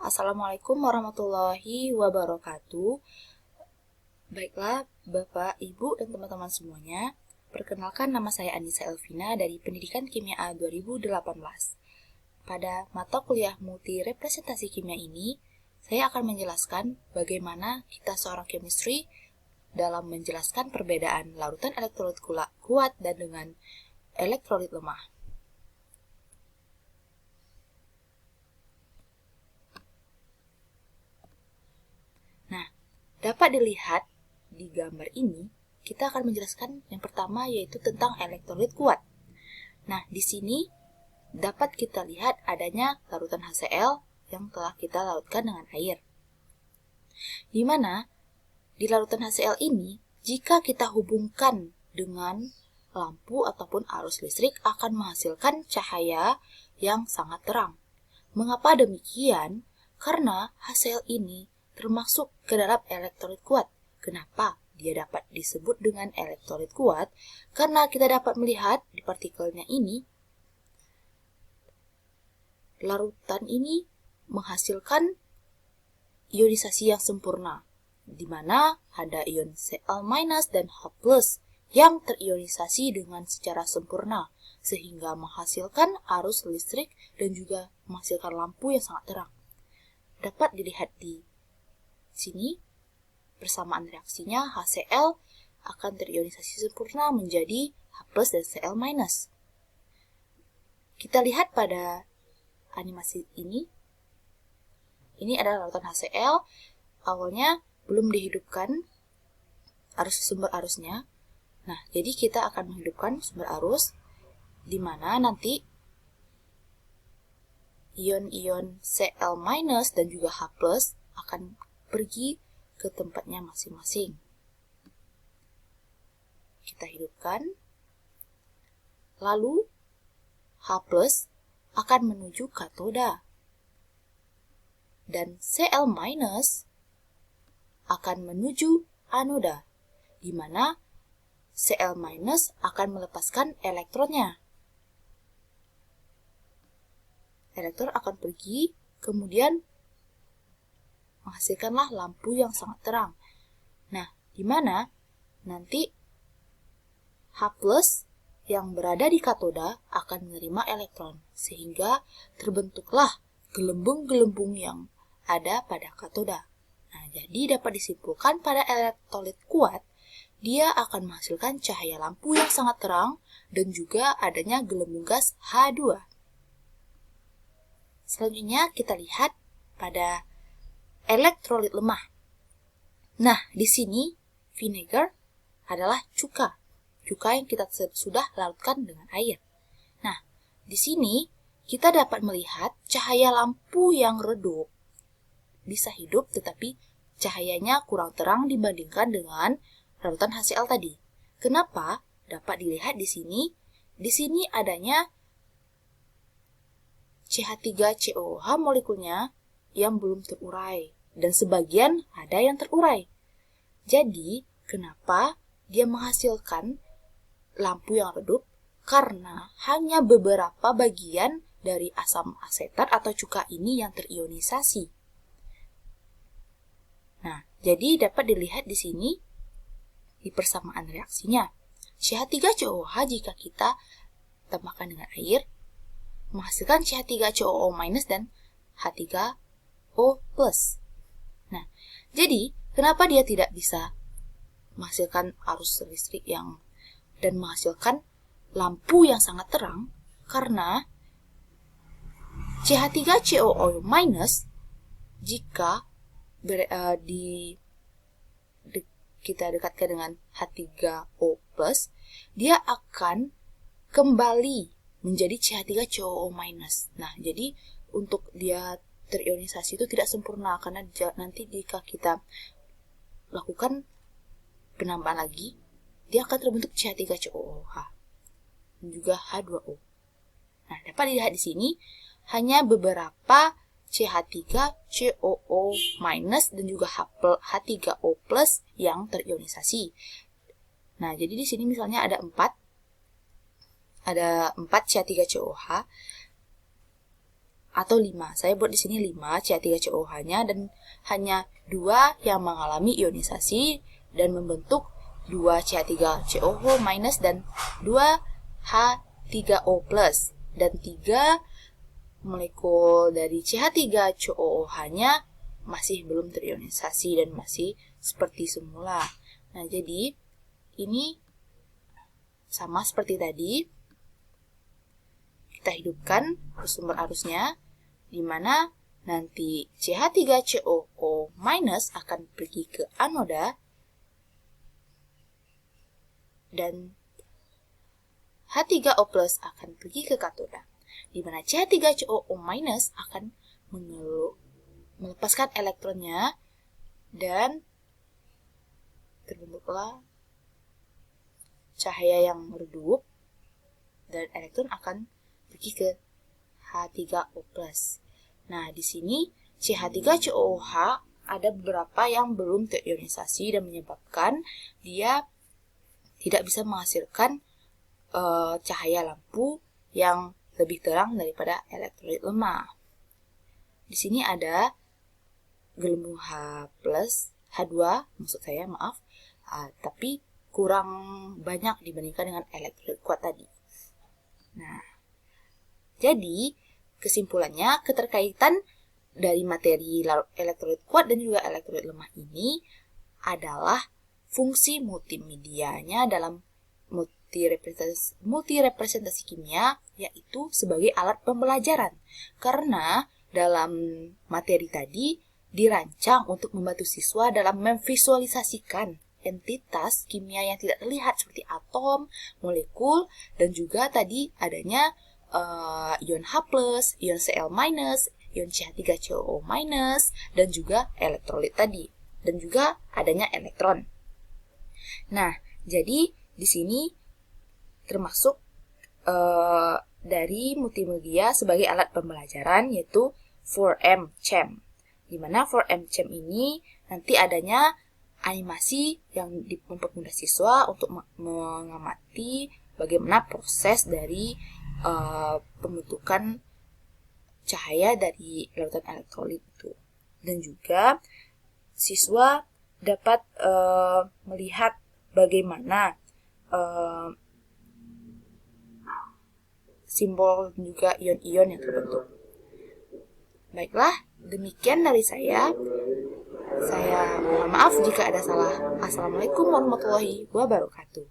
Assalamualaikum warahmatullahi wabarakatuh. Baiklah, Bapak, Ibu, dan teman-teman semuanya. Perkenalkan, nama saya Anissa Elvina dari Pendidikan Kimia A 2018. Pada mata kuliah multi representasi kimia ini, saya akan menjelaskan bagaimana kita seorang chemistry dalam menjelaskan perbedaan larutan elektrolit kuat dan dengan elektrolit lemah. Nah, dapat dilihat di gambar ini, kita akan menjelaskan yang pertama yaitu tentang elektrolit kuat. Nah, di sini dapat kita lihat adanya larutan HCl yang telah kita larutkan dengan air. Di mana di larutan HCl ini, jika kita hubungkan dengan lampu ataupun arus listrik akan menghasilkan cahaya yang sangat terang. Mengapa demikian? Karena HCl ini termasuk ke dalam elektrolit kuat. Kenapa dia dapat disebut dengan elektrolit kuat? Karena kita dapat melihat di partikelnya ini, larutan ini menghasilkan ionisasi yang sempurna, di mana ada ion Cl- dan H+ yang terionisasi dengan secara sempurna, sehingga menghasilkan arus listrik dan juga menghasilkan lampu yang sangat terang. Dapat dilihat di sini, persamaan reaksinya HCl akan terionisasi sempurna menjadi H+ dan Cl-. Kita lihat pada animasi ini. Ini adalah larutan HCl. Awalnya belum dihidupkan sumber arusnya. Nah, jadi kita akan menghidupkan sumber arus, di mana nanti ion-ion Cl- dan juga H+ akan pergi ke tempatnya masing-masing. Kita hidupkan. Lalu H+ akan menuju katoda. Dan Cl- akan menuju anoda, di mana Cl- akan melepaskan elektronnya. Elektron akan pergi, kemudian menghasilkanlah lampu yang sangat terang. Nah, di mana nanti H+ yang berada di katoda akan menerima elektron, sehingga terbentuklah gelembung-gelembung yang ada pada katoda. Nah, jadi dapat disimpulkan pada elektrolit kuat, dia akan menghasilkan cahaya lampu yang sangat terang dan juga adanya gelembung gas H2. Selanjutnya kita lihat pada elektrolit lemah. Nah, di sini vinegar adalah cuka yang kita sudah larutkan dengan air. Nah, di sini kita dapat melihat cahaya lampu yang redup bisa hidup, tetapi cahayanya kurang terang dibandingkan dengan larutan HCl tadi. Kenapa? Dapat dilihat di sini. Di sini adanya CH3COOH molekulnya yang belum terurai, dan sebagian ada yang terurai. Jadi, kenapa dia menghasilkan lampu yang redup? Karena hanya beberapa bagian dari asam asetat atau cuka ini yang terionisasi. Nah, jadi dapat dilihat di sini di persamaan reaksinya. CH3COOH jika kita tambahkan dengan air menghasilkan CH3COO- dan H3O+. Nah, jadi kenapa dia tidak bisa menghasilkan arus listrik dan menghasilkan lampu yang sangat terang? Karena CH3COO- jika kita dekatkan dengan H3O+, dia akan kembali menjadi CH3COO-. Nah, jadi untuk dia terionisasi itu tidak sempurna, karena nanti jika kita lakukan penambahan lagi, dia akan terbentuk CH3COOH dan juga H2O. Nah, dapat dilihat di sini hanya beberapa CH3COO- dan juga H3O+ yang terionisasi. Nah, jadi di sini misalnya ada 4 CH3COOH. atau 5. Saya buat di sini 5 CH3COH-nya dan hanya 2 yang mengalami ionisasi dan membentuk 2 CH3COH- dan 2 H3O+. Dan 3 molekul dari CH3COOH-nya masih belum terionisasi dan masih seperti semula. Nah, jadi ini sama seperti tadi. Kita hidupkan sumber arusnya, di mana nanti CH3COO- akan pergi ke anoda dan H3O+ akan pergi ke katoda, di mana CH3COO- akan melepaskan elektronnya dan terbentuklah cahaya yang meredup dan elektron akan pergi ke H3O+. Nah, di sini CH3COOH ada beberapa yang belum terionisasi dan menyebabkan dia tidak bisa menghasilkan cahaya lampu yang lebih terang daripada elektrolit lemah. Di sini ada gelembung H2, maksud saya, maaf, tapi kurang banyak dibandingkan dengan elektrolit kuat tadi. Nah, jadi kesimpulannya, keterkaitan dari materi elektrolit kuat dan juga elektrolit lemah ini adalah fungsi multimedianya dalam multirepresentasi kimia, yaitu sebagai alat pembelajaran. Karena dalam materi tadi dirancang untuk membantu siswa dalam memvisualisasikan entitas kimia yang tidak terlihat seperti atom, molekul, dan juga tadi adanya ion H+, ion Cl-, ion CH3COO-, dan juga elektrolit tadi, dan juga adanya elektron. Nah, jadi di sini termasuk dari multimedia sebagai alat pembelajaran, yaitu 4M CHEM. Di mana 4M CHEM ini nanti adanya animasi yang mempermudah siswa untuk mengamati bagaimana proses dari pembentukan cahaya dari larutan elektrolit itu. Dan juga siswa dapat melihat bagaimana simbol juga ion-ion yang terbentuk. Baiklah, demikian dari saya. Saya mohon maaf jika ada salah. Assalamualaikum warahmatullahi wabarakatuh.